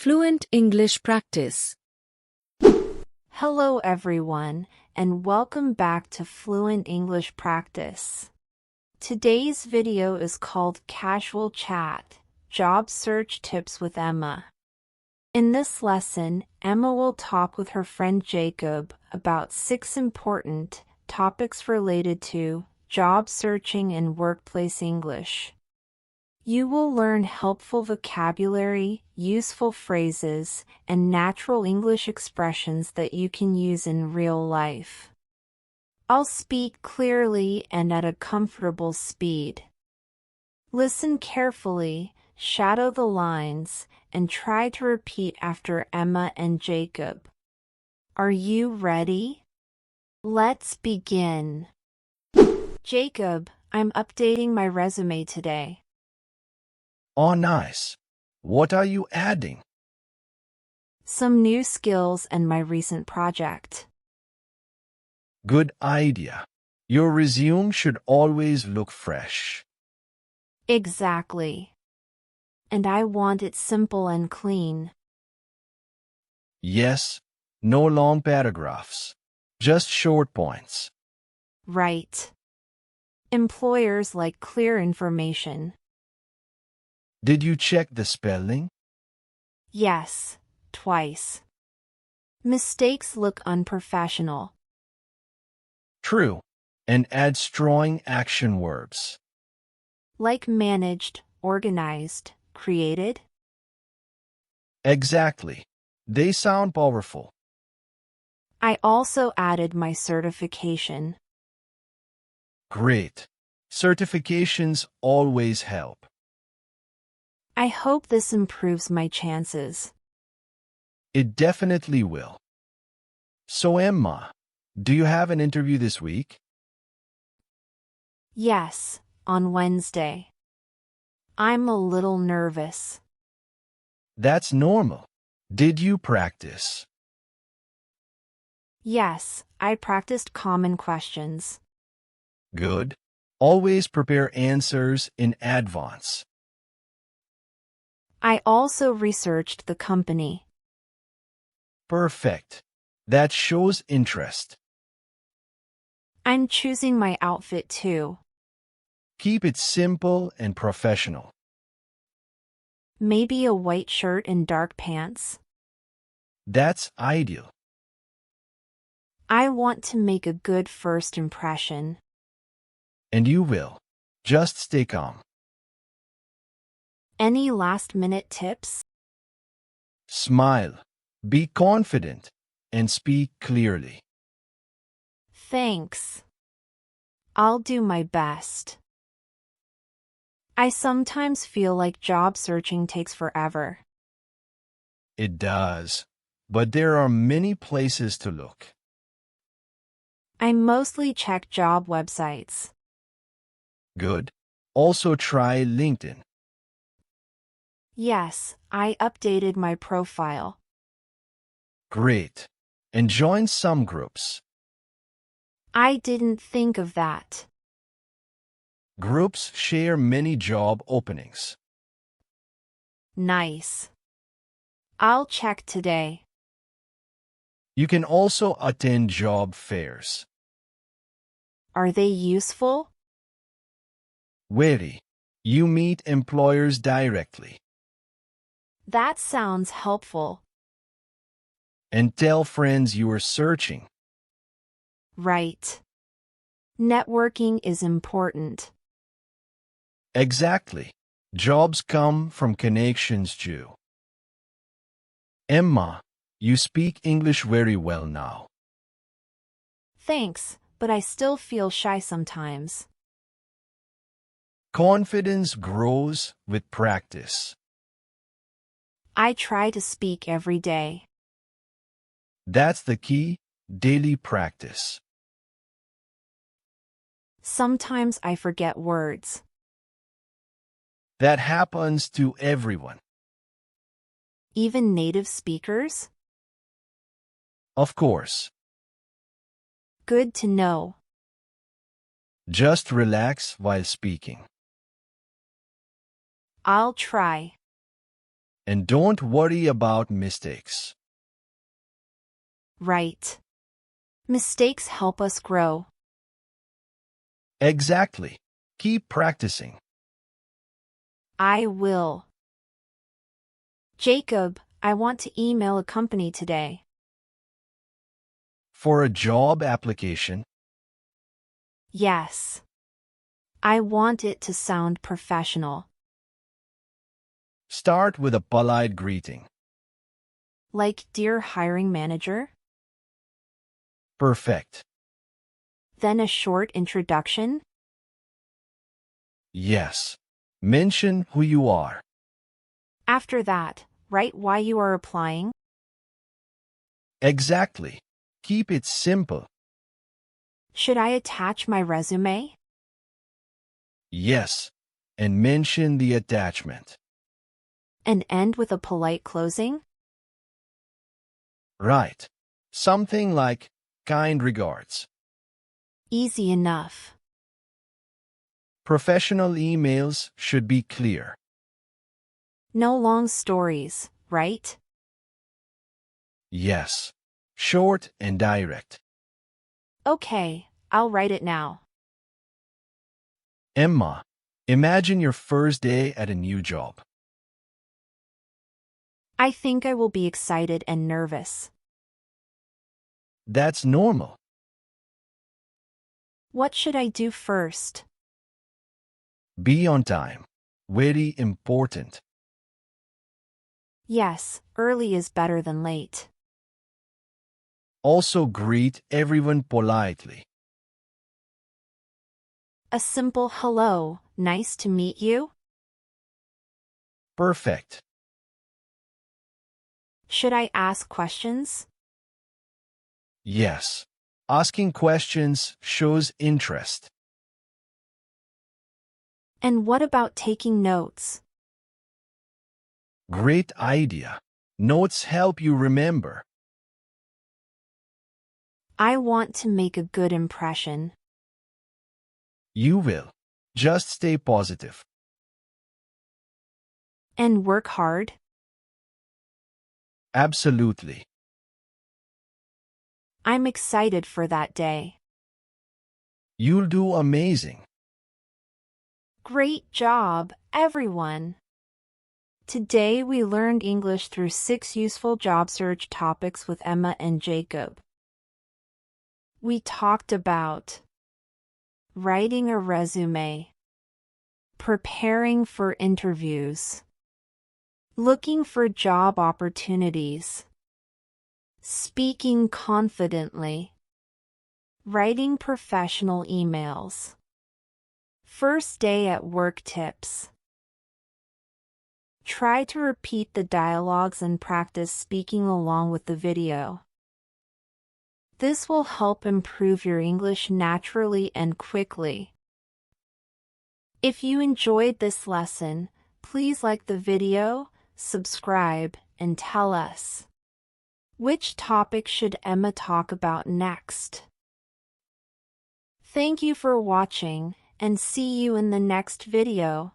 Fluent English Practice. Hello everyone, and welcome back to Fluent English Practice. Today's video is called Casual Chat, Job Search Tips with Emma. In this lesson, Emma will talk with her friend Jacob about 6 important topics related to job searching and workplace English. You will learn helpful vocabulary, useful phrases, and natural English expressions that you can use in real life. I'll speak clearly and at a comfortable speed. Listen carefully, shadow the lines, and try to repeat after Emma and Jacob. Are you ready? Let's begin. Jacob, I'm updating my resume today. Oh, nice. What are you adding? Some new skills and my recent project. Good idea. Your resume should always look fresh. Exactly. And I want it simple and clean. Yes, no long paragraphs. Just short points. Right. Employers like clear information. Did you check the spelling? Yes, twice. Mistakes look unprofessional. True. And add strong action verbs. Like managed, organized, created. Exactly. They sound powerful. I also added my certification. Great. Certifications always help. I hope this improves my chances. It definitely will. So, Emma, do you have an interview this week? Yes, on Wednesday. I'm a little nervous. That's normal. Did you practice? Yes, I practiced common questions. Good. Always prepare answers in advance. I also researched the company. Perfect. That shows interest. I'm choosing my outfit too. Keep it simple and professional. Maybe a white shirt and dark pants. That's ideal. I want to make a good first impression. And you will. Just stay calm. Any last-minute tips? Smile. Be confident. And speak clearly. Thanks. I'll do my best. I sometimes feel like job searching takes forever. It does. But there are many places to look. I mostly check job websites. Good. Also try LinkedIn. Yes, I updated my profile. Great. And join some groups. I didn't think of that. Groups share many job openings. Nice. I'll check today. You can also attend job fairs. Are they useful? Very. You meet employers directly. That sounds helpful. And tell friends you are searching. Right. Networking is important. Exactly. Jobs come from connections too. Emma, you speak English very well now. Thanks, but I still feel shy sometimes. Confidence grows with practice. I try to speak every day. That's the key, daily practice. Sometimes I forget words. That happens to everyone. Even native speakers? Of course. Good to know. Just relax while speaking. I'll try. And don't worry about mistakes. Right. Mistakes help us grow. Exactly. Keep practicing. I will. Jacob, I want to email a company today. For a job application, Yes. I want it to sound professional. start with a polite greeting. Like, dear hiring manager? Perfect. Then a short introduction? Yes. Mention who you are. After that, write why you are applying. Exactly. Keep it simple. Should I attach my resume? Yes. And mention the attachment. And end with a polite closing? Right. Something like, kind regards. Easy enough. Professional emails should be clear. No long stories, right? Yes. Short and direct. Okay, I'll write it now. Emma, imagine your first day at a new job. I think I will be excited and nervous. That's normal. What should I do first? Be on time. Very important. Yes, early is better than late. Also greet everyone politely. A simple hello, nice to meet you? Perfect. Should I ask questions? Yes. Asking questions shows interest. And what about taking notes? Great idea. Notes help you remember. I want to make a good impression. You will. Just stay positive. And work hard? Absolutely. I'm excited for that day. You'll do amazing. Great job, everyone! Today we learned English through 6 useful job search topics with Emma and Jacob. We talked about writing a resume, preparing for interviews, looking for job opportunities, speaking confidently, writing professional emails, first day at work tips. Try to repeat the dialogues and practice speaking along with the video. This will help improve your English naturally and quickly. If you enjoyed this lesson, please like the video, subscribe, and tell us. Which topic should Emma talk about next? Thank you for watching, and see you in the next video.